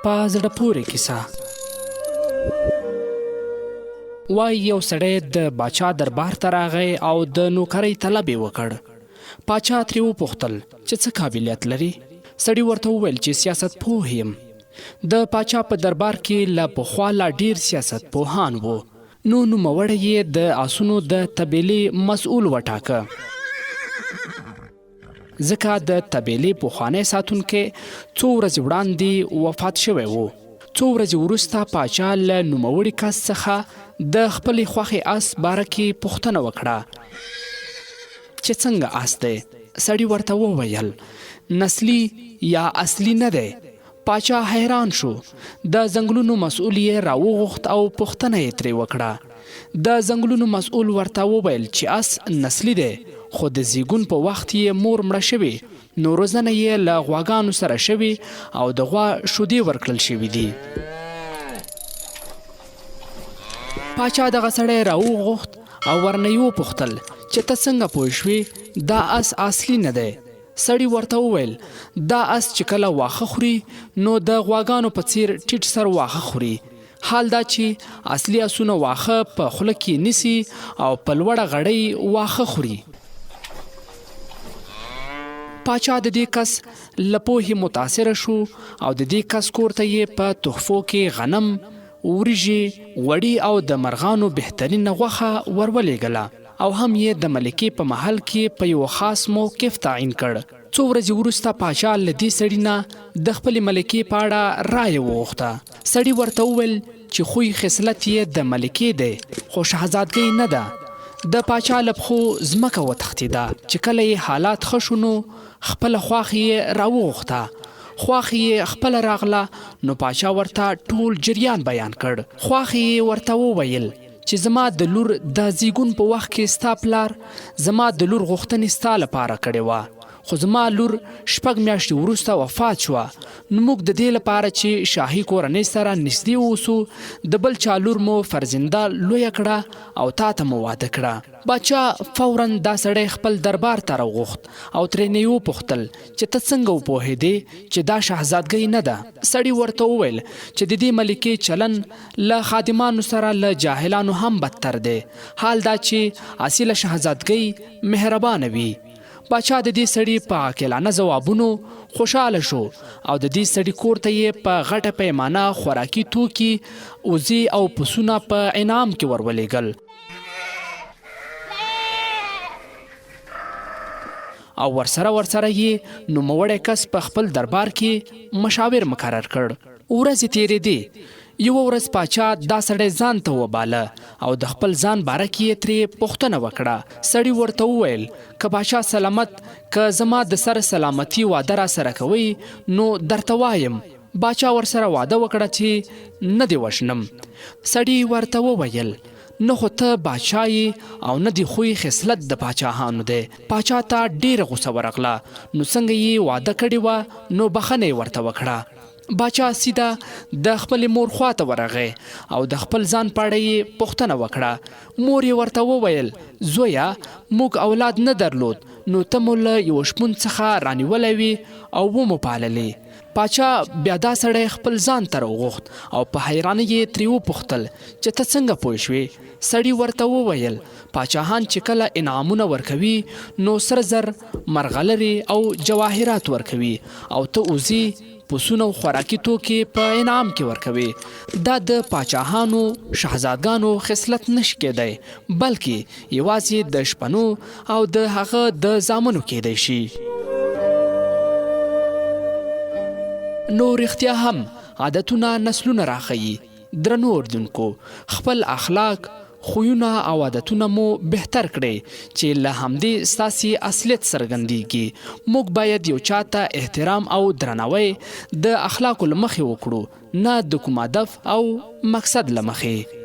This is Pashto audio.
په زړه پورې کیسه. وایي یو سړی د باچا دربار ته راغی او د نوکرۍ طلب یې وکړ. باچا ترې وپوښتل چې څه قابلیت لري. سړي ورته وویل چې سیاست پوه یم. د باچا په دربار کې له پخوا لا ډیر سیاست پوهان وو. نو نوموړی یې د آسونو د طبیلې مسؤل وټاکه. ځکه د طبیلې پخوانی ساتونکی څو ورځې وړاندې وفات شوی و. څو ورځې وروسته باچا له نوموړي کس څخه د خپلې خوښې آس باره کې پوښتنه وکړه چې څنګه آس دی. سړي ورته وویل نسلي یا اصلي نه دی. باچا حیران شو. د ځنګلونو مسؤل یې راوغوښت او پوښتنه یې ترې وکړه. د ځنګلونو مسؤل ورته وویل چې آس نسلي دی، خو د زیږون په وخت یې مور مړه شوې، نو روزنه یې له غواګانو سره شوې او د غوا شیدې ورکړل شوي دي. باچا دغه سړی راوغوښت او ورنه یې وپوښتل چې ته څنګه پوه شوې دا آس اصلي نه دی. سړي ورته وویل دا آس چې کله واښه خوري نو د غواګانو په څیر ټیټ سر واښه خوري. حال دا چې اصلي آسونه واښه په خوله کې نیسي او په لوړه غړۍ واښه خوري. باچا د دې کس له پوهې متاثره شو او د دې کس کور ته یې په تحفو کې غنم، وریژې، غوړي او د مرغانو بهترینه غوښه ورولېږله او هم یې د ملکې په محل کې په یو خاص موقف تعین کړ. څو ورځې وروسته باچا له دې سړي نه د خپلې ملکې په اړه رایه وغوښته. سړي ورته وویل چې خوی خصلت یې د ملکې دی، خو شهزادګۍ نه ده. د باچا له پښو ځمکه وتښتېده. چې کله یې حالات ښه شو نو خپله خواښې یې راوغوښته. خواښې یې خپله راغله نو باچا ورته ټول جریان بیان کړ. خواښې یې ورته وویل چې زما د لور د زیږون په وخت کې ستا پلار زما د لور غوښتنې ستا لپاره کړې وه، خو زما لور 6 میاشتې وروسته وفات شوه. نو موږ د دې لپاره چې شاهي کورنۍ سره نږدې اوسو د بل چا لور مو فرزنده لویه کړه او تا ته مو واده کړه. باچا فوراً دا سړی خپل دربار ته راوغوښت او ترېنه یې وپوښتل چې ته څنګه وپوهېدې چې دا شهزادګۍ نه ده. سړي ورته وویل چې د دې ملکې چلن له خادمانو سره له جاهلانو هم بدتر دی. حال دا چې اصیله شهزادګۍ مهربانه وي. باچا د دې سړي په عاقلانه ځوابونو خوشحاله شو او د دې سړي کور ته یې په غټه پیمانه خوراکي توکي، وزې او پسونه په انعام کې ورولېږل او ورسره یې نوموړی کس په خپل دربار کې مشاور مقرر کړ. ورځې تېرېدې. یوه ورځ باچا دا سړی ځان ته وباله او د خپل ځان باره کې یې ترې پوښتنه وکړه. سړي ورته وویل که باچا سلامت، که زما د سر سلامتي واده را سره کوئ نو درته وایم. باچا ورسره واده وکړه چې نه دې وژنم. سړي ورته وویل نه خو ته باچا یې او نه دې خوی خصلت د باچاهانو دی. باچا ته ډېره غوسه ورغله. نو څنګه یې واده کړې وه نو بخښنه یې ورته وکړه. باچا سیده د خپلې مور خواته ورغی او د خپل ځان په اړه یې پوښتنه وکړه. مور یې ورته وویل زویه موږ اولاد نه درلود، نو ته مو له یو شپون څخه رانیولی وي او ومو پاللې. باچا بیا دا سړی خپل ځان ته راوغوښت او په حیرانۍ یې ترې وپوښتل چې ته څنګه پوه شوې. سړي ورته وویل باچاهان چې کله انعامونه ورکوي نو سره زر، مرغلرې او جواهرات ورکوي او ته وزې، پسونه او خوراکي توکي په انعام کې ورکوي. دا د باچاهانو شهزادګانو خصلت نشي کېدی، بلکې یوازې د شپنو او د هغه د زامنو کېدی شي. نو رښتیا هم عادتونه نسلونه راښيي. درنو اردوونکو، خپل اخلاق، خویونه او عادتونه مو بهتر کړئ چې له همدې ستاسې اصلیت څرګندېږي. موږ باید یو چاته احترام او درناوی د اخلاقو له مخې وکړو، نه د کوم هدف او مقصد له مخې.